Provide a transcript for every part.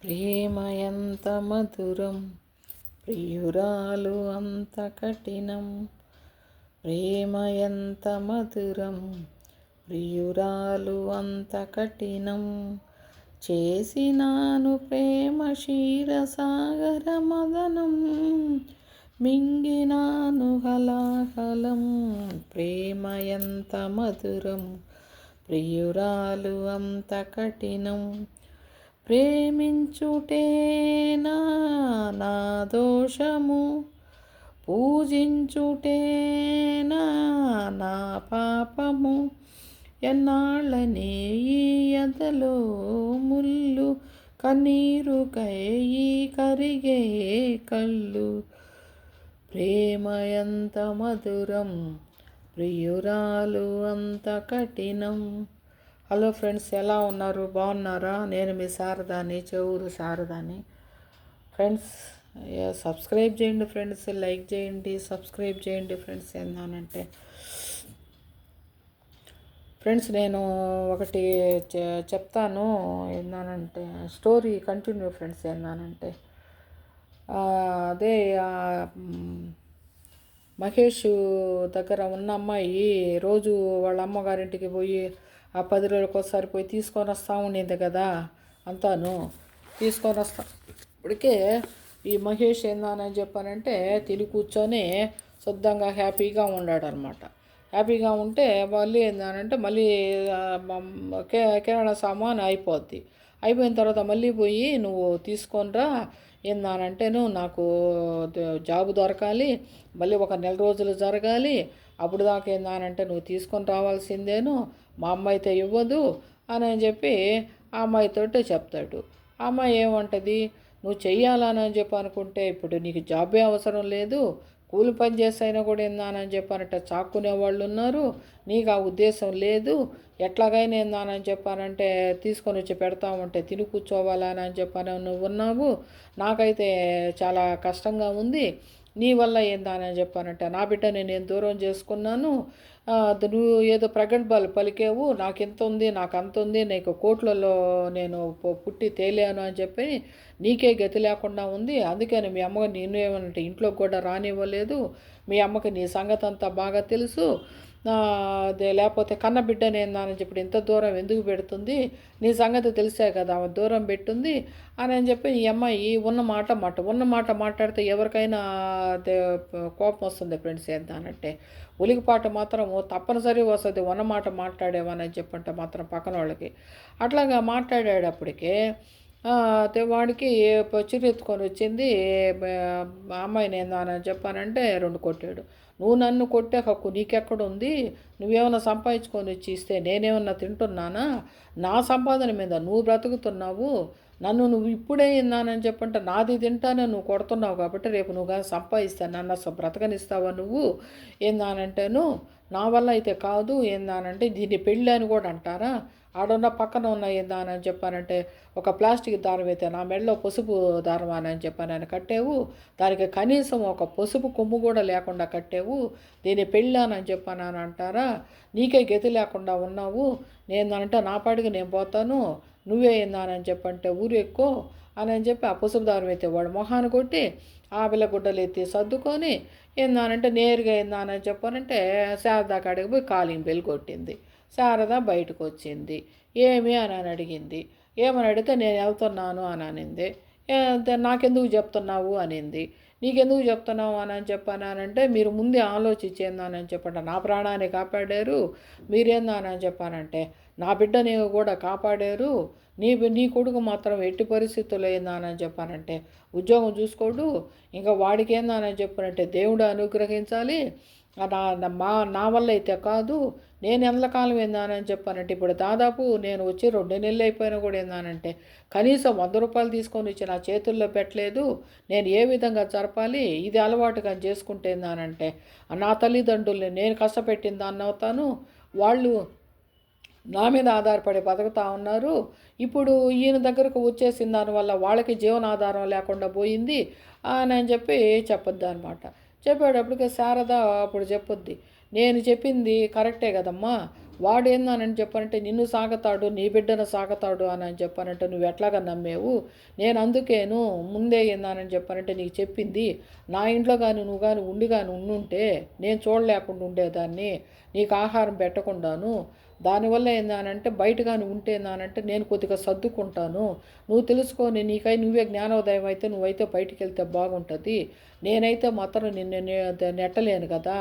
ప్రేమ ఎంత మధురం, ప్రియురాలు అంత కఠినం. ప్రేమ ఎంత మధురం, ప్రియురాలు అంత కఠినం. చేసినాను ప్రేమ క్షీరసాగర మదనం, మింగినాను హలాహలం. ప్రేమ ఎంత మధురం, ప్రియురాలు అంత కఠినం. ప్రేమించుటేనా నా దోషము, పూజించుటేనా నా పాపము. ఎన్నాళ్ళనే ఈ ఎదలో ముళ్ళు, కన్నీరుకై కరిగే కళ్ళు. ప్రేమ ఎంత మధురం, ప్రియురాలు అంత కఠినం. హలో ఫ్రెండ్స్, ఎలా ఉన్నారు? బాగున్నారా? నేను మీ శారదాని, చెవురు శారదాని. ఫ్రెండ్స్, సబ్స్క్రైబ్ చేయండి ఫ్రెండ్స్, లైక్ చేయండి, సబ్స్క్రైబ్ చేయండి ఫ్రెండ్స్. ఏందానంటే ఫ్రెండ్స్, నేను ఒకటి చెప్తాను. ఏందానంటే స్టోరీ కంటిన్యూ ఫ్రెండ్స్. ఏందానంటే అదే మహేష్ దగ్గర ఉన్న అమ్మాయి రోజు వాళ్ళ అమ్మగారింటికి పోయి ఆ 10 రోజులకు ఒకసారి పోయి తీసుకొని వస్తూ ఉండింది కదా. అంతాను తీసుకొని వస్తా ఇప్పటికే ఈ మహేష్ ఏందని చెప్పానంటే తిని కూర్చొని శుద్ధంగా హ్యాపీగా ఉన్నాడనమాట. హ్యాపీగా ఉంటే మళ్ళీ ఏందనంటే మళ్ళీ కిరాణా సామాన్ అయిపోద్ది. అయిపోయిన తర్వాత మళ్ళీ పోయి నువ్వు తీసుకొనిరా. ఏందనంటేను నాకు జాబు దొరకాలి, మళ్ళీ ఒక నెల రోజులు జరగాలి, అప్పుడు దాకా ఏందనంటే నువ్వు తీసుకొని రావాల్సిందేను, మా అమ్మ అయితే ఇవ్వదు అని చెప్పి ఆ అమ్మాయితోటే చెప్తాడు. ఆ అమ్మాయి ఏమంటుంది, నువ్వు చెయ్యాలని చెప్పి అనుకుంటే ఇప్పుడు నీకు జాబే అవసరం లేదు, కూలి పని చేసైనా కూడా ఏందానని చెప్పానంటే చాక్కునే వాళ్ళు ఉన్నారు, నీకు ఆ ఉద్దేశం లేదు, ఎట్లాగైనా ఏందానని చెప్పానంటే తీసుకొని వచ్చి పెడతామంటే తిని కూర్చోవాలని చెప్పాను నువ్వు ఉన్నావు. నాకైతే చాలా కష్టంగా ఉంది. నీ వల్ల ఏందానని చెప్పానంటే నా బిడ్డని నేను దూరం చేసుకున్నాను. నువ్వు ఏదో ప్రగల్భాలు పలికేవు, నాకు ఎంత ఉంది, నాకు అంత ఉంది, నీకు కోట్లలో నేను పుట్టి తేలాను అని చెప్పి నీకే గతి లేకుండా ఉంది. అందుకని మీ అమ్మ నేను ఏమంటే ఇంట్లోకి కూడా రానివ్వలేదు. మీ అమ్మకి నీ సంగతి అంతా బాగా తెలుసు. అదే లేకపోతే కన్న బిడ్డని ఏందని చెప్పి ఇంత దూరం ఎందుకు పెడుతుంది, నీ సంగతి తెలిసే కదా ఆమె దూరం పెట్టుంది అని చెప్పి ఈ అమ్మాయి ఉన్న మాట మాట్లాడితే ఎవరికైనా కోపం వస్తుంది ఫ్రెండ్స్. ఏందానంటే ఉలికిపాట మాత్రము తప్పనిసరి వస్తుంది ఉన్న మాట మాట్లాడేవని చెప్పంటే మాత్రం పక్కన వాళ్ళకి. అట్లాగా మాట్లాడేటప్పటికే వాడికి చిరెత్తుకొని వచ్చింది. అమ్మాయిని ఏందని చెప్పానంటే 2 కొట్టాడు. నువ్వు నన్ను కొట్టే హక్కు నీకెక్కడుంది? నువ్వేమన్నా సంపాదించుకొని వచ్చి ఇస్తే నేనేమన్నా తింటున్నానా? నా సంపాదన మీద నువ్వు బ్రతుకుతున్నావు. నువ్వు ఇప్పుడే ఏందానని చెప్పంటే నాది తింటానే నువ్వు కొడుతున్నావు కాబట్టి రేపు నువ్వు కానీ సంపాదిస్తే నన్ను అసలు బ్రతకనిస్తావా నువ్వు? ఏందానంటేను నా వల్ల అయితే కాదు. ఏందానంటే దీన్ని పెళ్ళి అని కూడా అంటారా? ఆడున్న పక్కన ఉన్న ఏందానని చెప్పానంటే ఒక ప్లాస్టిక్ దారం అయితే నా మెడలో పసుపు దారం అని చెప్పానని కట్టావు. దానికి కనీసం ఒక పసుపు కొమ్ము కూడా లేకుండా కట్టావు. దీన్ని పెళ్ళానని చెప్పానని అంటారా? నీకే గతి లేకుండా ఉన్నావు. నేనంటే నా పాటికి నేను పోతాను, నువ్వే ఏందానని చెప్పంటే ఊరు ఎక్కువ అని చెప్పి ఆ పసుపు దారం అయితే వాడు మొహాన్ని కొట్టి ఆ పిల్ల గుడ్డలు ఎత్తి సర్దుకొని ఏందానంటే నేరుగా ఏందానని చెప్పానంటే శారదా కాడికి పోయి కాలింగ్ బెల్ కొట్టింది. శారద బయటకు వచ్చింది. ఏమి అని అడిగింది. ఏమని అడిగితే నేను వెళ్తున్నాను అని అనింది. నాకెందుకు చెప్తున్నావు అనింది. నీకెందుకు చెప్తున్నావు అని చెప్పానంటే మీరు ముందే ఆలోచించేందానని చెప్పండి, నా ప్రాణాన్ని కాపాడారు, మీరేందానని చెప్పానంటే నా బిడ్డని కూడా కాపాడారు, నీ కొడుకు మాత్రం ఎట్టి పరిస్థితుల్లో ఏందానని చెప్పానంటే ఉద్యోగం చూసుకోడు, ఇంకా వాడికి ఏందానని చెప్పానంటే దేవుడు అనుగ్రహించాలి, నా వల్ల అయితే కాదు. నేను ఎంతకాలం ఏందానని చెప్పానంటే ఇప్పుడు దాదాపు నేను వచ్చి 2 నెలలు అయిపోయినా కూడా ఏందానంటే కనీసం 100 రూపాయలు తీసుకొని వచ్చి నా చేతుల్లో పెట్టలేదు. నేను ఏ విధంగా జరపాలి, ఇది అలవాటుగా చేసుకుంటే ఏందానంటే నా తల్లిదండ్రుల్ని నేను కష్టపెట్టిన దాన్ని అవుతాను, వాళ్ళు నా మీద ఆధారపడి బతుకుతూ ఉన్నారు. ఇప్పుడు ఈయన దగ్గరకు వచ్చేసిన దానివల్ల వాళ్ళకి జీవనాధారం లేకుండా పోయింది అని చెప్పి చెప్పొద్దు అనమాట. చెప్పేటప్పటికి శారద అప్పుడు చెప్పుద్ది, నేను చెప్పింది కరెక్టే కదమ్మా, వాడు ఏందని చెప్పానంటే నిన్ను సాగతాడు, నీ బిడ్డను సాగతాడు అని చెప్పానంటే నువ్వు ఎట్లాగా నమ్మేవు? నేను అందుకేను ముందే ఏందని చెప్పానంటే నీకు చెప్పింది. నా ఇంట్లో కానీ నువ్వు కానీ ఉండుంటే నేను చూడలేకుండా ఉండేదాన్ని, నీకు ఆహారం పెట్టకుండాను. దానివల్ల ఏందానంటే బయట కానీ ఉంటే ఏందానంటే నేను కొద్దిగా సర్దుకుంటాను. నువ్వు తెలుసుకొని నువ్వే జ్ఞానోదయం అయితే నువ్వైతే బయటికి వెళ్తే బాగుంటుంది. నేనైతే మాత్రం నిన్ను నెట్టలేను కదా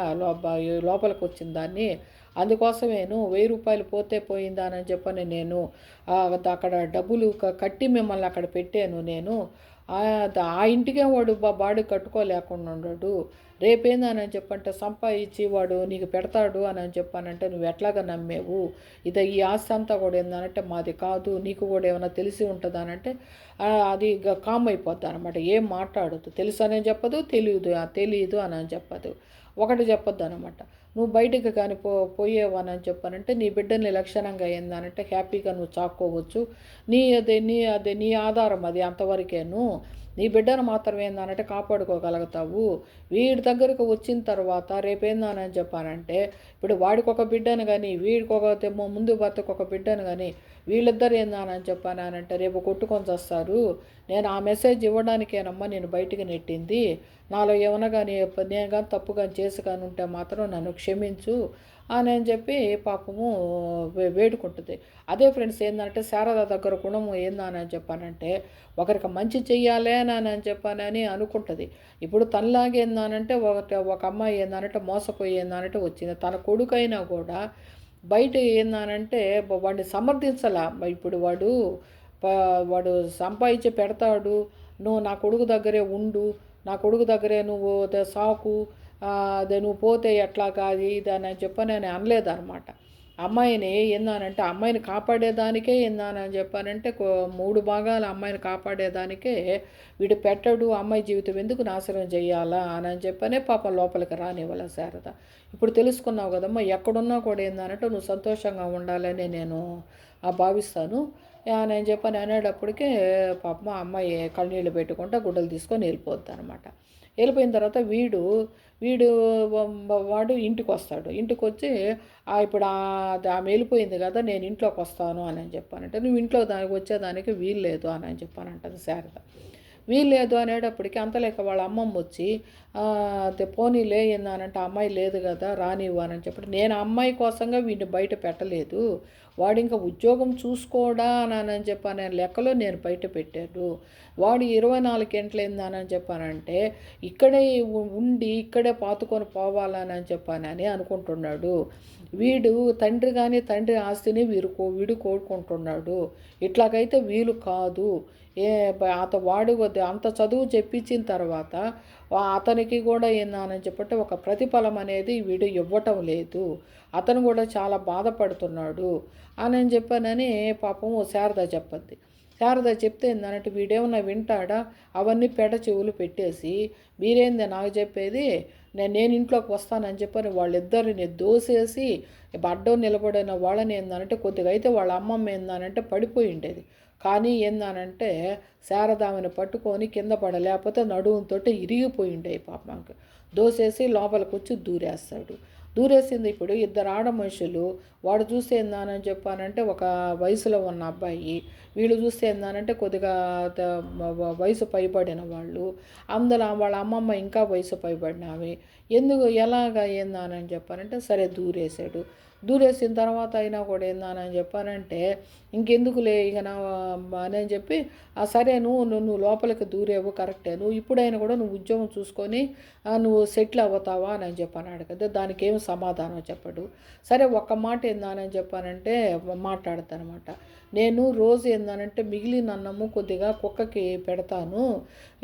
లోపలికి వచ్చిన దాన్ని. అందుకోసమేను 1000 రూపాయలు పోతే పోయిందా అని చెప్పని నేను అక్కడ డబ్బులు కట్టి మిమ్మల్ని అక్కడ పెట్టాను నేను. ఆ ఇంటికే వాడు బాడీ కట్టుకోలేకుండా ఉన్నాడు. రేపేందని చెప్పంటే సంపాదించి వాడు నీకు పెడతాడు అని చెప్పానంటే నువ్వు ఎట్లాగా నమ్మేవు? ఈ ఆస్తి అంతా కూడా ఏందనంటే మాది కాదు, నీకు కూడా ఏమైనా తెలిసి ఉంటుందనంటే అది కామ్ అయిపోద్ది అనమాట. ఏం మాట్లాడదు, తెలుసు అనే చెప్పదు, తెలియదు అని చెప్పదు, ఒకటి చెప్పొద్దు అనమాట. నువ్వు బయటికి కానీ పోయేవని చెప్పానంటే నీ బిడ్డని లక్షణంగా ఏందనంటే హ్యాపీగా నువ్వు చాక్కోవచ్చు. నీ ఆధారం అది అంతవరకేను. నీ బిడ్డను మాత్రం ఏందనంటే కాపాడుకోగలుగుతావు. వీడి దగ్గరకు వచ్చిన తర్వాత రేపేందానని చెప్పానంటే ఇప్పుడు వాడికి ఒక బిడ్డను కానీ వీడికి ముందు భర్తకు ఒక బిడ్డను కానీ వీళ్ళిద్దరు ఏందానని చెప్పానంటే రేపు కొట్టుకొని వస్తారు. నేను ఆ మెసేజ్ ఇవ్వడానికేనమ్మా నేను బయటికి నెట్టింది. నాలో ఏమన్నా కానీ నేను కానీ తప్పు కానీ చేసి కానీ ఉంటే మాత్రం నన్ను క్షమించు అని చెప్పి పాపము వేడుకుంటుంది. అదే ఫ్రెండ్స్ ఏంటంటే శారద దగ్గర గుణము ఏందని చెప్పానంటే ఒకరికి మంచి చెయ్యాలి అని చెప్పానని అనుకుంటుంది. ఇప్పుడు తనలాగే ఏందనంటే ఒక అమ్మాయి ఏందనంటే మోసపోయి ఏందనంటే వచ్చింది. తన కొడుకైనా కూడా బయట ఏందనంటే వాడిని సమర్థించాల. ఇప్పుడు వాడు సంపాదించి పెడతాడు, నువ్వు నా కొడుకు దగ్గరే ఉండు, నా కొడుకు దగ్గరే నువ్వు సాకు, అదే నువ్వు పోతే ఎట్లా కాదు ఇది అని చెప్పని నేను అనలేదన్నమాట. అమ్మాయిని ఏందానంటే అమ్మాయిని కాపాడేదానికే ఏందానని చెప్పానంటే 3 భాగాలు అమ్మాయిని కాపాడేదానికే వీడు పెట్టడు, అమ్మాయి జీవితం ఎందుకు నాశనం చేయాలా అని చెప్పనే పాపం లోపలికి రానివ్వాల శారద. ఇప్పుడు తెలుసుకున్నావు కదమ్మా, ఎక్కడున్నా కూడా ఏందనంటే నువ్వు సంతోషంగా ఉండాలని నేను భావిస్తాను నేను చెప్పని అనేటప్పటికే పాపం అమ్మాయి కన్నీళ్ళు పెట్టుకుంటా గుడ్డలు తీసుకొని వెళ్ళిపోద్ది అనమాట. వెళ్ళిపోయిన తర్వాత వాడు ఇంటికి వస్తాడు. ఇంటికి వచ్చి ఇప్పుడు ఆమె వెళ్ళిపోయింది కదా, నేను ఇంట్లోకి వస్తాను అని చెప్పానంటే నువ్వు ఇంట్లో వచ్చేదానికి వీలు లేదు అని చెప్పానంటది శారద. వీల్లేదు అనేటప్పటికి అంతలేక వాళ్ళ అమ్మమ్మ వచ్చి పోనీలే ఏందనంటే అమ్మాయి లేదు కదా రానివ్వు అని చెప్పి నేను అమ్మాయి కోసంగా వీడిని బయట పెట్టలేదు, వాడు ఇంకా ఉద్యోగం చూసుకోడా అని చెప్పాను లెక్కలో నేను బయట పెట్టాను. వాడు 24 గంటలు ఏందని చెప్పానంటే ఇక్కడే ఉండి ఇక్కడే పాతుకొని పోవాలని చెప్పానని అనుకుంటున్నాడు. వీడు తండ్రి ఆస్తిని వీడు కోరుకుంటున్నాడు. ఇట్లాగైతే వీలు కాదు. వాడు అంత చదువు చెప్పించిన తర్వాత అతనికి కూడా ఏందని చెప్పంటే ఒక ప్రతిఫలం అనేది వీడు ఇవ్వటం లేదు, అతను కూడా చాలా బాధపడుతున్నాడు అని చెప్పానని పాపం శారద చెప్పద్ది. శారద చెప్తే ఏందనంటే వీడేమన్నా వింటాడా, అవన్నీ చెవులు పెట్టేసి మీరేంది నాకు చెప్పేది, నేను ఇంట్లోకి వస్తానని చెప్పని వాళ్ళిద్దరిని దోసేసి అడ్డం నిలబడిన వాళ్ళని ఏందనంటే కొద్దిగా అయితే వాళ్ళ అమ్మమ్మ ఏందనంటే పడిపోయి ఉండేది. కానీ ఏందనంటే శారదామని పట్టుకొని కింద లేకపోతే నడుముతో ఇరిగిపోయి ఉండేవి పాపంకి. దోసేసి లోపలికి వచ్చి దూరేస్తాడు. దూరేసింది. ఇప్పుడు 2 ఆడ మనుషులు, వాడు చూస్తే ఏందానని చెప్పానంటే ఒక వయసులో ఉన్న అబ్బాయి, వీళ్ళు చూస్తే ఏందానంటే కొద్దిగా వయసు పైబడిన వాళ్ళు, అందులో వాళ్ళ అమ్మమ్మ ఇంకా వయసు పైబడినవి. ఎలాగా ఏందానని చెప్పానంటే సరే దూరేసాడు. దూరేసిన తర్వాత అయినా కూడా ఏందానని చెప్పానంటే ఇంకెందుకులే ఇక అని చెప్పి సరే నువ్వు లోపలికి దూరేవు కరెక్టే, నువ్వు ఇప్పుడైనా కూడా నువ్వు ఉద్యోగం చూసుకొని నువ్వు సెటిల్ అవుతావా అని చెప్పన్నాడు కదా. దానికి ఏమి సమాధానం చెప్పడు. సరే ఒక్క మాట ఏందని చెప్పానంటే మాట్లాడతానమాట. నేను రోజు ఏందనంటే మిగిలిన అన్నము కొద్దిగా కుక్కకి పెడతాను,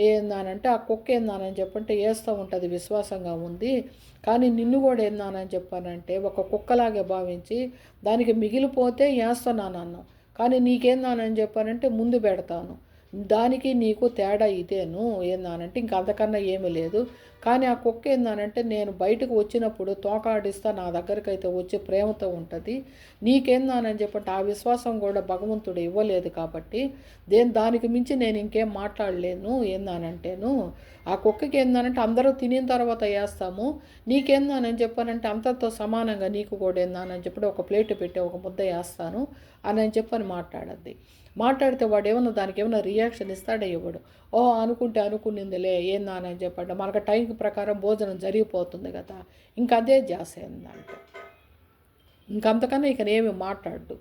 ఏందానంటే ఆ కుక్క ఏందానని చెప్పంటే వేస్తూ ఉంటుంది, విశ్వాసంగా ఉంది. కానీ నిన్ను కూడా ఏందానని చెప్పానంటే ఒక కుక్కలాగే భావించి దానికి మిగిలిపోతే వేస్తున్నాను అన్నం, కానీ నీకేందానని చెప్పానంటే ముందు పెడతాను. దానికి నీకు తేడా ఇదేను ఏందానంటే ఇంక అంతకన్నా ఏమీ లేదు. కానీ ఆ కుక్క ఏందానంటే నేను బయటకు వచ్చినప్పుడు తోకాడిస్తా నా దగ్గరకైతే వచ్చి ప్రేమతో ఉంటుంది. నీకేందానని చెప్పంటే ఆ విశ్వాసం కూడా భగవంతుడు ఇవ్వలేదు కాబట్టి దానికి మించి నేను ఇంకేం మాట్లాడలేను ఏందానంటేను. ఆ కుక్కకి ఏందానంటే అందరూ తినిన తర్వాత వేస్తాము, నీకేందానని చెప్పానంటే అంతతో సమానంగా నీకు కూడా ఏందానని చెప్పి ఒక ప్లేట్ పెట్టి ఒక ముద్ద వేస్తాను అని చెప్పని మాట్లాడద్ది. మాట్లాడితే వాడు ఏమన్నా దానికి ఏమైనా రియాక్షన్ ఇస్తాడే ఇవ్వడు. ఓ అనుకుంటే అనుకునిందిలే ఏందని చెప్పండి, మనకు టైం ప్రకారం భోజనం జరిగిపోతుంది కదా, ఇంకా అదే చేసేందంట. ఇంకంతకన్నా ఇకనేమి మాట్లాడు.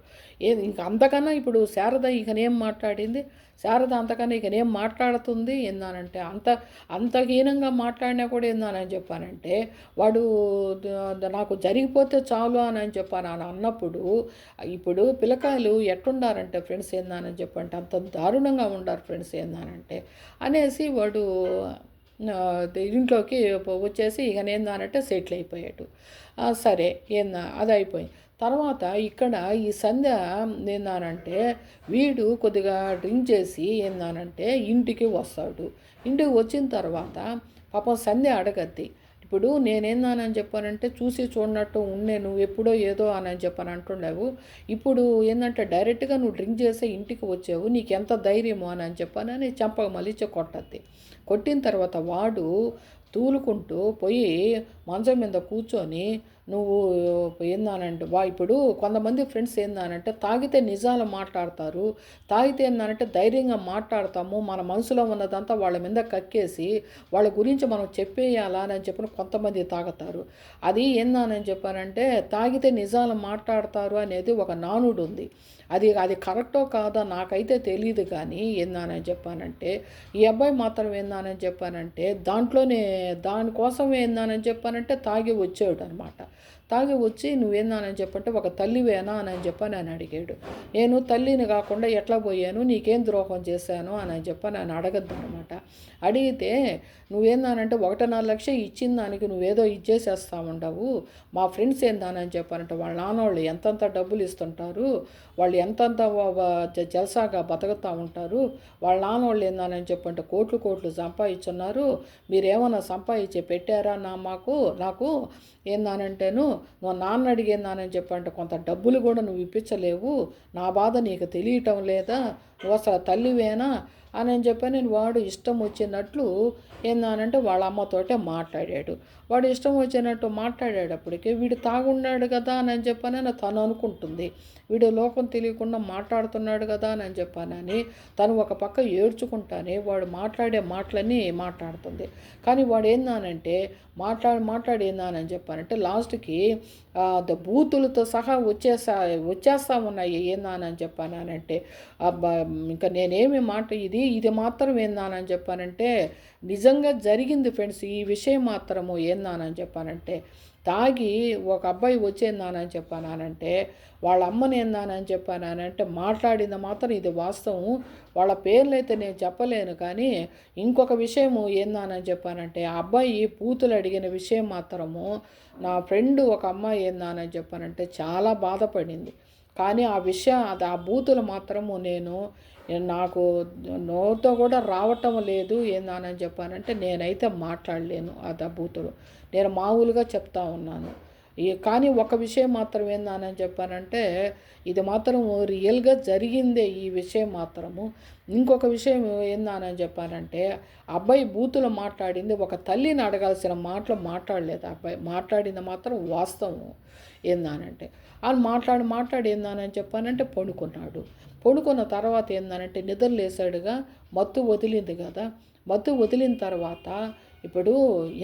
ఇంక అంతకన్నా ఇప్పుడు శారద ఇకనేం మాట్లాడింది, శారద అంతకన్నా ఇకనేం మాట్లాడుతుంది ఏందానంటే అంత హీనంగా మాట్లాడినా కూడా ఏందానని చెప్పానంటే వాడు నాకు జరిగిపోతే చాలు అని చెప్పాను అని అన్నప్పుడు, ఇప్పుడు పిల్లకాయలు ఎట్టుండారంటే ఫ్రెండ్స్ ఏందానని చెప్పంటే అంత దారుణంగా ఉండారు ఫ్రెండ్స్ ఏందానంటే అనేసి వాడు ఇంట్లోకి వచ్చేసి ఇక ఏందానంటే సెటిల్ అయిపోయాడు. సరే అది అయిపోయింది. తర్వాత ఇక్కడ ఈ సంధ్య ఏందానంటే వీడు కొద్దిగా డ్రింక్ చేసి ఏందానంటే ఇంటికి వస్తాడు. ఇంటికి వచ్చిన తర్వాత పాపం సంధ్య అడగద్ది, ఇప్పుడు నేనేందానని చెప్పానంటే చూసి చూడనట్టు ఉండే నువ్వు ఎప్పుడో ఏదో అని చెప్పని అంటుండేవు, ఇప్పుడు ఏంటంటే డైరెక్ట్గా నువ్వు డ్రింక్ చేసే ఇంటికి వచ్చావు, నీకు ఎంత ధైర్యమో అని చెప్పానని చెంప మలిచి కొట్టద్ది. కొట్టిన తర్వాత వాడు తూలుకుంటూ పోయి మంచం మీద కూర్చొని నువ్వు ఏందానంటే ఇప్పుడు కొంతమంది ఫ్రెండ్స్ ఏందానంటే తాగితే నిజాలు మాట్లాడతారు, తాగితే ఏందానంటే ధైర్యంగా మాట్లాడతాము, మన మనసులో ఉన్నదంతా వాళ్ళ మీద కక్కేసి వాళ్ళ గురించి మనం చెప్పేయాలా అని చెప్పిన కొంతమంది తాగుతారు. అది ఏందానని చెప్పానంటే తాగితే నిజాలు మాట్లాడతారు అనేది ఒక నానుడు ఉంది. అది కరెక్టో కాదో నాకైతే తెలియదు. కానీ ఏందానని చెప్పానంటే ఈ అబ్బాయి మాత్రం ఏందానని చెప్పానంటే దానికోసం ఏందానని చెప్పానంటే తాగి వచ్చాడు అనమాట. తాగి వచ్చి నువ్వేందానని చెప్పంటే ఒక తల్లివేనా అని చెప్పని ఆయన అడిగాడు. నేను తల్లిని కాకుండా ఎట్లా పోయాను, నీకేం ద్రోహం చేశాను అని చెప్పని ఆయన అడగద్దు అనమాట. అడిగితే నువ్వేందానంటే 1.5 లక్షలు ఇచ్చిన దానికి నువ్వేదో ఇచ్చేసేస్తా ఉండవు, మా ఫ్రెండ్స్ ఏందానని చెప్పానంటే వాళ్ళ నాన్నోళ్ళు ఎంతంత డబ్బులు ఇస్తుంటారు, వాళ్ళు ఎంతంత జల్సాగా బతుకుతూ ఉంటారు, వాళ్ళ నాన్నోళ్ళు ఏందానని చెప్పంటే కోట్లు సంపాదించున్నారు, మీరేమన్నా సంపాదించి పెట్టారా నాకు ఏందానంటేను నువ్వు నాన్న అడిగేందానని చెప్పంటే కొంత డబ్బులు కూడా నువ్వు ఇప్పించలేవు, నా బాధ నీకు తెలియటం లేదా, నువ్వు అసలు తల్లివేనా అని చెప్పి నేను వాడు ఇష్టం వచ్చినట్లు ఏందానంటే వాళ్ళ అమ్మతోటే మాట్లాడాడు. వాడు ఇష్టం వచ్చినట్టు మాట్లాడేటప్పటికి వీడు తాగున్నాడు కదా అని చెప్పానని తను అనుకుంటుంది, వీడు లోకం తెలియకుండా మాట్లాడుతున్నాడు కదా అని చెప్పానని తను ఒక పక్క ఏడ్చుకుంటానే వాడు మాట్లాడే మాటలన్నీ మాట్లాడుతుంది. కానీ వాడు ఏందానంటే మాట్లాడి ఏందానని చెప్పానంటే లాస్ట్కి బూతులతో సహా వచ్చేస్తా ఉన్నాయి ఏందానని చెప్పానంటే అబ్బా ఇంకా నేనేమి ఇది మాత్రం ఏందానని చెప్పానంటే నిజంగా జరిగింది ఫ్రెండ్స్. ఈ విషయం మాత్రము ఏందానని చెప్పానంటే తాగి ఒక అబ్బాయి వచ్చేందానని చెప్పానంటే వాళ్ళ అమ్మని ఏందానని చెప్పానంటే మాట్లాడింది మాత్రం ఇది వాస్తవం. వాళ్ళ పేర్లు అయితే నేను చెప్పలేను. కానీ ఇంకొక విషయము ఏందానని చెప్పానంటే ఆ అబ్బాయి బూతులు అడిగిన విషయం మాత్రము నా ఫ్రెండ్ ఒక అమ్మాయి ఏందానని చెప్పానంటే చాలా బాధపడింది. కానీ ఆ బూతులు మాత్రము నాకు నోటితో కూడా రావటం లేదు ఏందానని చెప్పానంటే నేనైతే మాట్లాడలేను. ఆ బూతులు నేను మామూలుగా చెప్తా ఉన్నాను. కానీ ఒక విషయం మాత్రం ఏందానని చెప్పానంటే ఇది మాత్రం రియల్గా జరిగిందే ఈ విషయం మాత్రము. ఇంకొక విషయం ఏందానని చెప్పానంటే అబ్బాయి బూతులు మాట్లాడింది ఒక తల్లిని అడగాల్సిన మాటలు మాట్లాడలేదు. అబ్బాయి మాట్లాడింది మాత్రం వాస్తవం ఏందానంటే అని మాట్లాడి ఏందానని చెప్పానంటే పడుకున్న తర్వాత ఏందానంటే నిద్ర లేసాడుగా, మత్తు వదిలింది కదా, మత్తు వదిలిన తర్వాత ఇప్పుడు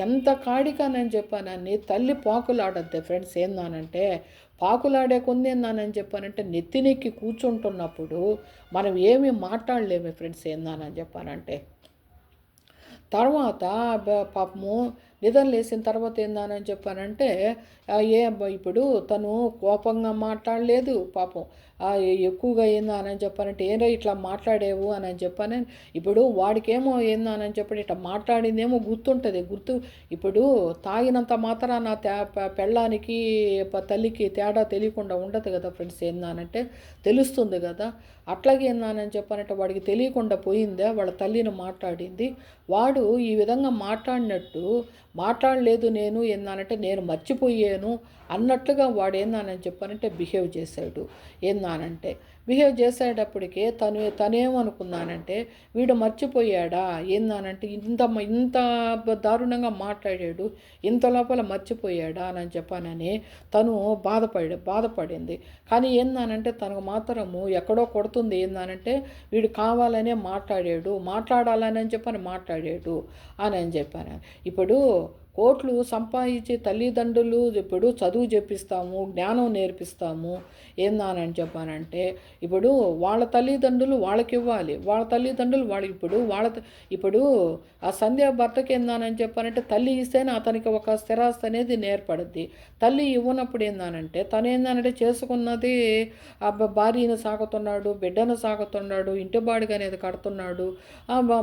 ఎంత కాడికానని చెప్పానని తల్లి పాకులాడద్దే ఫ్రెండ్స్ ఏందానంటే పాకులాడే కొంది ఏందానని చెప్పానంటే నెత్తినెక్కి కూర్చుంటున్నప్పుడు మనం ఏమీ మాట్లాడలేము ఫ్రెండ్స్ ఏందానని చెప్పానంటే. తర్వాత పాపము నిద్ర లేసిన తర్వాత ఏందానని చెప్పానంటే ఇప్పుడు తను కోపంగా మాట్లాడలేదు, పాపం ఎక్కువగా ఏందని చెప్పానంటే ఏంటో ఇట్లా మాట్లాడేవు అని చెప్పాను. ఇప్పుడు వాడికేమో ఏందని చెప్పి ఇట్లా మాట్లాడిందేమో గుర్తుంటుంది. ఇప్పుడు తాగినంత మాత్రాన పెళ్ళానికి తల్లికి తేడా తెలియకుండా ఉండదు కదా ఫ్రెండ్స్. ఏందనంటే తెలుస్తుంది కదా. అట్లాగే ఏందని చెప్పానంటే వాడికి తెలియకుండా పోయిందే వాళ్ళ తల్లిని మాట్లాడింది. వాడు ఈ విధంగా మాట్లాడలేదు, నేను ఏందనంటే నేను మర్చిపోయాను అన్నట్లుగా వాడు ఏందని చెప్పానంటే బిహేవ్ చేశాడు. బిహేవ్ చేసేటప్పటికే తనేమనుకున్నానంటే వీడు మర్చిపోయాడా ఏందనంటే ఇంత దారుణంగా మాట్లాడాడు, ఇంత లోపల మర్చిపోయాడా అని చెప్పానని తను బాధపడింది. కానీ ఏందనంటే తనకు మాత్రము ఎక్కడో కొడుతుంది. ఏందనంటే వీడు కావాలనే మాట్లాడాలని చెప్పని మాట్లాడాడు అని చెప్పాను. ఇప్పుడు కోట్లు సంపాదించి తల్లిదండ్రులు ఇప్పుడు చదువు చెప్పిస్తాము, జ్ఞానం నేర్పిస్తాము ఏందానని చెప్పానంటే ఇప్పుడు వాళ్ళ తల్లిదండ్రులు వాళ్ళకి ఇవ్వాలి, వాళ్ళ తల్లిదండ్రులు వాళ్ళకి ఇప్పుడు ఆ సంధ్య భర్తకి ఏందానని చెప్పానంటే తల్లి ఇస్తేనే అతనికి ఒక స్థిరాస్తి అనేది నేర్పడుద్ది. తల్లి ఇవ్వనప్పుడు ఏందానంటే తను ఏందానంటే చేసుకున్నది భార్యను సాగుతున్నాడు, బిడ్డను సాగుతున్నాడు, ఇంటి బాడిగ అనేది కడుతున్నాడు,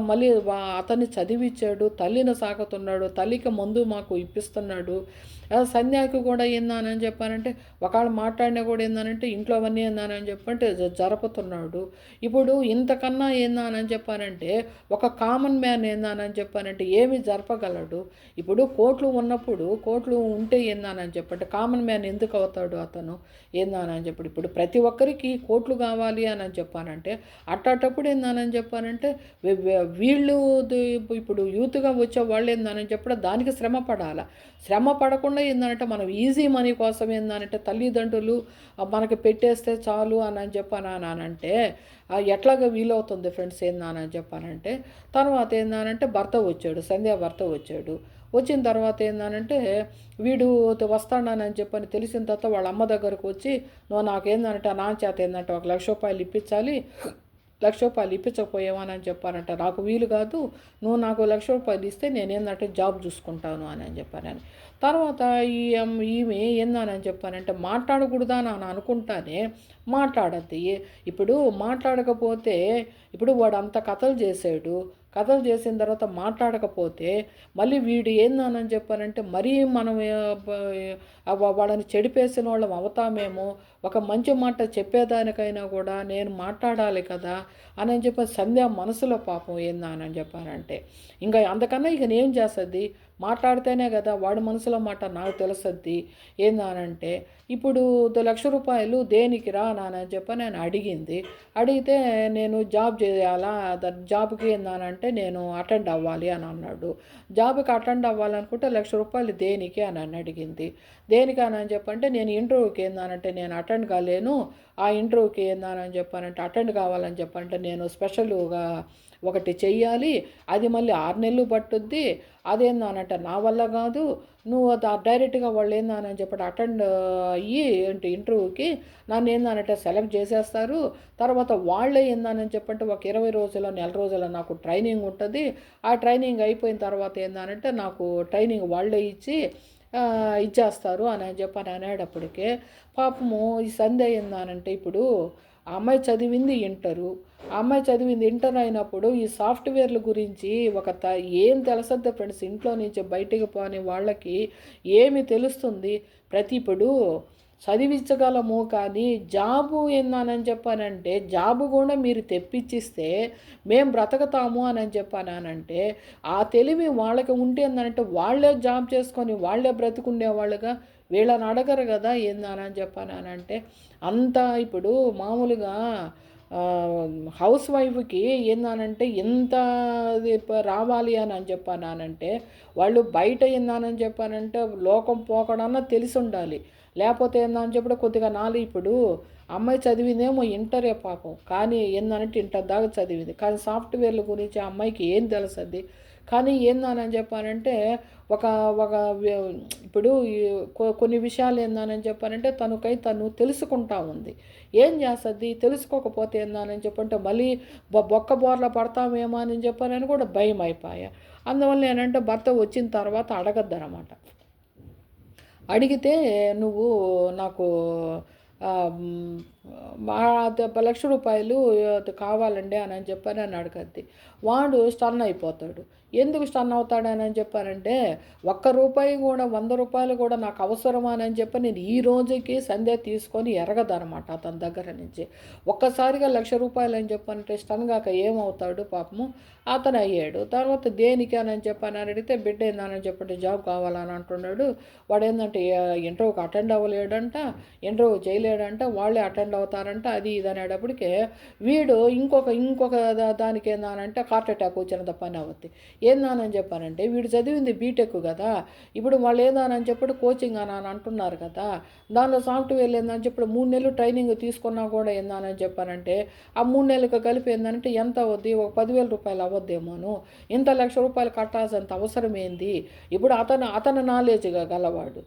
మళ్ళీ అతన్ని చదివించాడు, తల్లిని సాగుతున్నాడు, తల్లికి మందు మాకు ఇప్పిస్తున్నాడు. సంధ్యాకి కూడా ఏందని చెప్పానంటే ఒకళ్ళు మాట్లాడినా కూడా ఏందనంటే ఇంట్లో అవన్నీ ఏందని చెప్పంటే జరుపుతున్నాడు. ఇప్పుడు ఇంతకన్నా ఏందని చెప్పానంటే ఒక కామన్ మ్యాన్ ఏందని చెప్పానంటే ఏమి జరపగలడు? ఇప్పుడు కోట్లు ఉంటే ఏందని చెప్పంటే కామన్ మ్యాన్ ఎందుకు అవుతాడు అతను? ఏందని చెప్పాడు ఇప్పుడు ప్రతి ఒక్కరికి కోట్లు కావాలి అని చెప్పానంటే అట్టప్పుడు ఏందని చెప్పానంటే వీళ్ళు ఇప్పుడు యూత్గా వచ్చే వాళ్ళు ఏందని చెప్పడం దానికి శ్రమ పడకుండా ఏంటంటే మనం ఈజీ మనీ కోసం ఏంటంటే తల్లిదండ్రులు మనకి పెట్టేస్తే చాలు అని చెప్పానంటే ఎట్లాగా వీలవుతుంది ఫ్రెండ్స్. ఏందని చెప్పానంటే తర్వాత ఏందనంటే సంధ్యా భర్త వచ్చాడు. వచ్చిన తర్వాత ఏందనంటే వీడు వస్తాడని చెప్పని తెలిసిన తర్వాత వాళ్ళ అమ్మ దగ్గరకు వచ్చి నువ్వు నాకేందంటే నా చేత ఏంటంటే ₹1,00,000 ఇప్పించాలి, ₹1,00,000 ఇప్పించకపోయావని చెప్పానంట. నాకు వీలు కాదు, నువ్వు నాకు ₹1,00,000 ఇస్తే నేనేందంటే జాబ్ చూసుకుంటాను అని చెప్పానని. తర్వాత ఈమె ఏందని చెప్పానంటే మాట్లాడకూడదా అని అనుకుంటానే మాట్లాడద్ది. ఇప్పుడు మాట్లాడకపోతే ఇప్పుడు వాడు అంత కథలు చేసిన తర్వాత మాట్లాడకపోతే మళ్ళీ వీడు ఏందని చెప్పానంటే మరీ మనం వాళ్ళని చెడిపేసిన వాళ్ళం అవుతామేమో, ఒక మంచి మాట చెప్పేదానికైనా కూడా నేను మాట్లాడాలి కదా అని చెప్పి సంధ్య మనసులో పాపం ఏందని చెప్పానంటే ఇంకా అంతకన్నా ఇక నేను చేస్తుంది మాట్లాడితేనే కదా వాడి మనసులో మాట నాకు తెలుస్తుంది. ఏందనంటే ఇప్పుడు ₹1,00,000 దేనికి రా అని చెప్పి నేను అడిగితే నేను జాబ్ చేయాలా, జాబ్కి ఏందనంటే నేను అటెండ్ అవ్వాలి అని అన్నాడు. జాబ్కి అటెండ్ అవ్వాలనుకుంటే ₹1,00,000 దేనికి అని అడిగింది. దేనికి అని చెప్పంటే నేను ఇంటర్వ్యూకి ఏందనంటే నేను అటెండ్ కాలేను, ఆ ఇంటర్వ్యూకి ఏందని చెప్పానంటే అటెండ్ కావాలని చెప్పంటే నేను స్పెషల్గా ఒకటి చెయ్యాలి, అది మళ్ళీ 6 నెలలు పట్టుద్ది, అదేందనంటే నా వల్ల కాదు, నువ్వు డైరెక్ట్గా వాళ్ళు ఏందని చెప్పి అటెండ్ అయ్యి ఇంటర్వ్యూకి నన్ను ఏందనంటే సెలెక్ట్ చేసేస్తారు. తర్వాత వాళ్ళే ఏందని చెప్పంటే ఒక 20 రోజుల నెల రోజుల నాకు ట్రైనింగ్ ఉంటుంది. ఆ ట్రైనింగ్ అయిపోయిన తర్వాత ఏందనంటే నాకు ట్రైనింగ్ వాళ్ళే ఇచ్చేస్తారు అని చెప్పని అనేటప్పటికే పాపము ఈ సంధ్య ఏందనంటే ఇప్పుడు ఆ అమ్మాయి చదివింది ఇంటర్ అయినప్పుడు ఈ సాఫ్ట్వేర్ల గురించి ఏం తెలుస్తుంది ఫ్రెండ్స్. ఇంట్లో నుంచి బయటికి పోని వాళ్ళకి ఏమి తెలుస్తుంది? ఇప్పుడు చదివించగలము కానీ జాబు ఏందని చెప్పానంటే జాబు కూడా మీరు తెప్పించిస్తే మేము బ్రతకతాము అని చెప్పానంటే ఆ తెలివి వాళ్ళకి ఉంటే ఏంటంటే వాళ్ళే జాబ్ చేసుకొని వాళ్ళే బ్రతుకుండేవాళ్ళుగా, వీళ్ళని అడగరు కదా ఏందని చెప్పానంటే అంతా ఇప్పుడు మామూలుగా హౌస్ వైఫ్కి ఏందనంటే ఎంత రావాలి అని చెప్పానంటే వాళ్ళు బయట ఏందని చెప్పానంటే లోకం పోకడన్నా తెలిసి ఉండాలి. లేకపోతే ఏందని చెప్పి కొద్దిగా ఇప్పుడు అమ్మాయి చదివిందేమో ఇంటరే పాపం, కానీ ఏందనంటే ఇంటర్ దాకా చదివింది, కానీ సాఫ్ట్వేర్ల గురించి ఆ అమ్మాయికి ఏం తెలుస్తుంది? కానీ ఏందని చెప్పానంటే ఒక ఒక ఇప్పుడు కొన్ని విషయాలు ఏందని చెప్పానంటే తను తెలుసుకుంటా ఉంది. ఏం చేస్తుంది? తెలుసుకోకపోతే ఏందని చెప్పంటే మళ్ళీ బొక్క బోర్ల పడతామేమో అని చెప్పానని కూడా భయం అయిపోయా. అందువల్ల ఏంటంటే భర్త వచ్చిన తర్వాత అడగద్దనమాట. అడిగితే నువ్వు నాకు ₹1,00,000 కావాలండి అని చెప్పని అన్నాడు కత్తి. వాడు స్టన్ అయిపోతాడు. ఎందుకు స్టన్ అవుతాడని చెప్పానంటే, ₹1 కూడా ₹100 కూడా నాకు అవసరమా అని చెప్పి నేను ఈ రోజుకి సందే తీసుకొని ఎరగదనమాట అతని దగ్గర నుంచి. ఒక్కసారిగా ₹1,00,000 అని చెప్పానంటే స్టన్ గాక ఏమవుతాడు పాపము. అతను అయ్యాడు. తర్వాత దేనికి అని చెప్పని అడిగితే బిడ్డ ఏందని చెప్పంటే జాబ్ కావాలని అంటున్నాడు. వాడు ఏంటంటే ఇంటర్వ్యూకి అటెండ్ అవ్వలేడంట, ఇంటర్వ్యూ చేయలేడంట, వాళ్ళే అటెండ్ అవుతారంట, అది ఇది అనేటప్పటికే వీడు ఇంకొక దానికి ఏందానంటే హార్ట్ అటాక్ వచ్చినంత పని అవుద్ది. ఏందానని చెప్పానంటే వీడు చదివింది బీటెక్ కదా, ఇప్పుడు వాళ్ళు ఏందానని చెప్పి కోచింగ్ అని అంటున్నారు కదా, దానిలో సాఫ్ట్వేర్ ఏందని చెప్పి 3 నెలలు ట్రైనింగ్ తీసుకున్నా కూడా ఏందానని చెప్పానంటే ఆ 3 నెలలకు కలిపి ఏంటంటే ఎంత అవుద్ది, ఒక ₹10,000 అవ్వద్దేమోను. ఇంత ₹1,00,000 కట్టాల్సినంత అవసరం ఏంది. ఇప్పుడు అతను నాలెడ్జ్గా గలవాడు.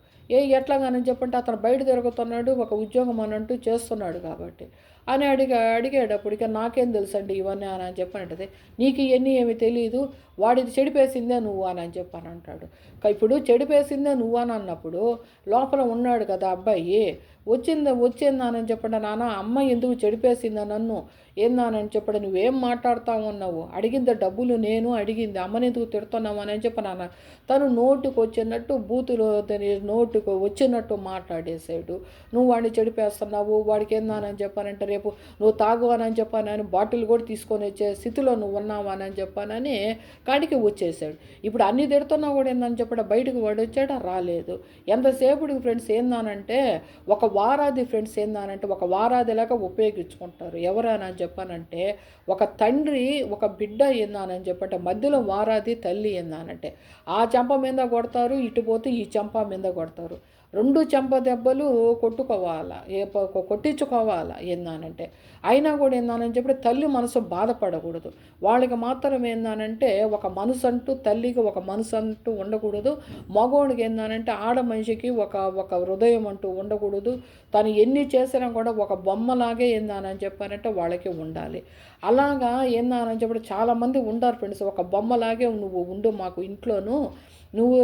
ఎట్లాగని చెప్పంటే అతను బయట తిరుగుతున్నాడు, ఒక ఉద్యోగం అని అంటూ చేస్తున్నాడు కాబట్టి అని అడిగేటప్పటికి నాకేం తెలుసండి ఇవన్నీ అని చెప్పనంటది. నీకు ఇవన్నీ ఏమి తెలియదు, వాడిది చెడిపేసిందే నువ్వు అని చెప్పని అంటాడు. ఇప్పుడు చెడిపేసిందే నువ్వు అని అన్నప్పుడు లోపల ఉన్నాడు కదా అబ్బాయి, వచ్చిందానని చెప్పండి, నాన్న అమ్మ ఎందుకు చెడిపేసిందా నన్ను, ఏందానని చెప్పండి, నువ్వేం మాట్లాడుతూ ఉన్నావు, అడిగింది డబ్బులు నేను అడిగింది, అమ్మని ఎందుకు తిడుతున్నావు అని చెప్పినాన్న. తను నోటుకు వచ్చినట్టు బూతులు నోటుకు వచ్చినట్టు మాట్లాడేసాడు. నువ్వు వాడిని చెడిపేస్తున్నావు, వాడికి ఏందానని చెప్పానంటే రేపు నువ్వు తాగు అని చెప్పానని బాటిల్ కూడా తీసుకొని వచ్చే స్థితిలో నువ్వు ఉన్నావు అని చెప్పానని కాడికి వచ్చేసాడు. ఇప్పుడు అన్ని తిడుతున్నా కూడా ఏందని చెప్పాడు, బయటకు వాడు వచ్చాడా, రాలేదు. ఎంతసేపుడికి ఫ్రెండ్స్ ఏందానంటే ఒక వారాది ఫ్రెండ్స్ ఏందానంటే ఒక వారాదిలాగా ఉపయోగించుకుంటారు. ఎవరైనా చెప్పానంటే ఒక తండ్రి ఒక బిడ్డ ఏందానని చెప్పంటే మధ్యలో వారాది తల్లి ఏందానంటే ఆ చెంప మీద కొడతారు, ఇటు పోతే ఈ చెంప మీద కొడతారు. 2 చెంప దెబ్బలు కొట్టుకోవాలా, కొట్టించుకోవాలా ఏందానంటే. అయినా కూడా ఏందానని చెప్పి తల్లి మనసు బాధపడకూడదు. వాళ్ళకి మాత్రం ఏందానంటే ఒక మనసు అంటూ తల్లికి ఒక మనసు అంటూ ఉండకూడదు. మగోడికి ఏందానంటే ఆడ మనిషికి ఒక హృదయం అంటూ ఉండకూడదు. తను ఎన్ని చేసినా కూడా ఒక బొమ్మలాగే ఏందానని చెప్పారంటే వాళ్ళకి ఉండాలి. అలాగా ఏందానని చెప్పి చాలామంది ఉంటారు ఫ్రెండ్స్, ఒక బొమ్మలాగే నువ్వు ఉండు మాకు ఇంట్లోనూ, నువ్వు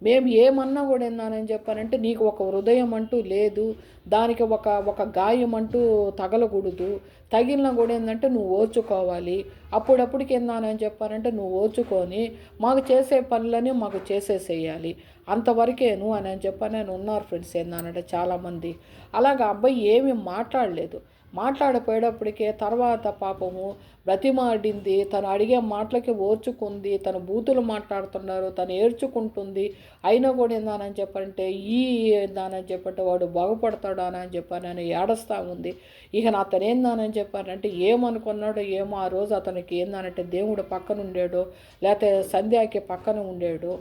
మేము ఏమన్నా కూడా ఏందానని చెప్పానంటే నీకు ఒక హృదయం అంటూ లేదు, దానికి ఒక గాయం అంటూ తగలకూడదు, తగిలినా కూడా ఏంటంటే నువ్వు ఓర్చుకోవాలి. అప్పుడప్పటికి ఏందానని చెప్పానంటే నువ్వు ఓర్చుకొని మాకు చేసే పనులని మాకు చేసేసేయాలి, అంతవరకేను అని చెప్పని ఉన్నారు ఫ్రెండ్స్ ఏందానంటే చాలామంది. అలాగా అబ్బాయి ఏమీ మాట్లాడలేదు. మాట్లాడిపోయేటప్పటికే తర్వాత పాపము బ్రతిమాడింది, తను అడిగే మాటలకి ఓర్చుకుంది, తను బూతులు మాట్లాడుతున్నారు, తను ఏడ్చుకుంటుంది. అయినా కూడా ఏందానని చెప్పంటే ఏందానని చెప్పంటే వాడు బాగుపడతాడా అని చెప్పానని ఏడుస్తూ ఉంది. ఇక అతను ఏందానని చెప్పానంటే ఏమనుకున్నాడో ఏమో, ఆ రోజు అతనికి ఏందానంటే దేవుడు పక్కన ఉండాడో లేకపోతే సంధ్యాకి పక్కన ఉండాడో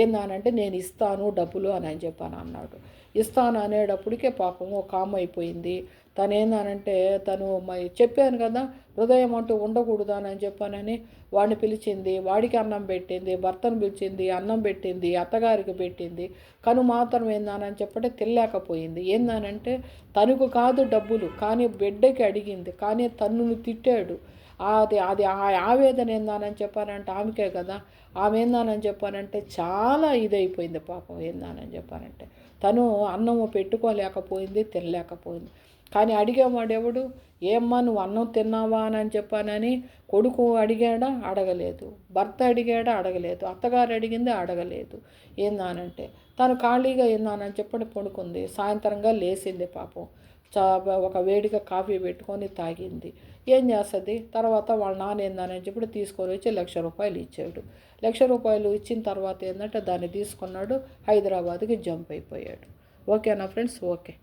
ఏందానంటే నేను ఇస్తాను డబ్బులు అని చెప్పాను అన్నాడు. ఇస్తాను అనేటప్పటికే పాపము కామ్ అయిపోయింది. తను ఏందనంటే తను చెప్పాను కదా హృదయం అంటూ ఉండకూడదు అని చెప్పానని వాడిని పిలిచింది, వాడికి అన్నం పెట్టింది, భర్తను పిలిచింది, అన్నం పెట్టింది, అత్తగారికి పెట్టింది. కను మాత్రం ఏందానని చెప్పంటే తెలియకపోయింది. ఏందానంటే తనకు కాదు డబ్బులు, కానీ బిడ్డకి అడిగింది, కానీ తన్నును తిట్టాడు. అది ఆ ఆవేదన ఏందానని చెప్పానంటే ఆమెకే కదా. ఆమె ఏందానని చెప్పానంటే చాలా ఇదైపోయింది పాపం. ఏందానని చెప్పానంటే తను అన్నము పెట్టుకోలేకపోయింది, తినలేకపోయింది. కానీ అడిగేవాడు ఎవడు, ఏమ్మా నువ్వు అన్నం తిన్నావా అని చెప్పానని కొడుకు అడిగాడా, అడగలేదు. భర్త అడిగాడా, అడగలేదు. అత్తగారు అడిగింది, అడగలేదు. ఏందానంటే తను ఖాళీగా ఏందానని చెప్పని పడుకుంది. సాయంత్రంగా లేచింది పాపం. ఒక వేడిగా కాఫీ పెట్టుకొని తాగింది. ఏం చేస్తుంది, తర్వాత వాళ్ళ నాన్న ఏందని చెప్పి తీసుకొని వచ్చి ₹1,00,000 ఇచ్చాడు. ₹1,00,000 ఇచ్చిన తర్వాత ఏంటంటే దాన్ని తీసుకున్నాడు, హైదరాబాద్కి జంప్ అయిపోయాడు. ఓకేనా ఫ్రెండ్స్? ఓకే.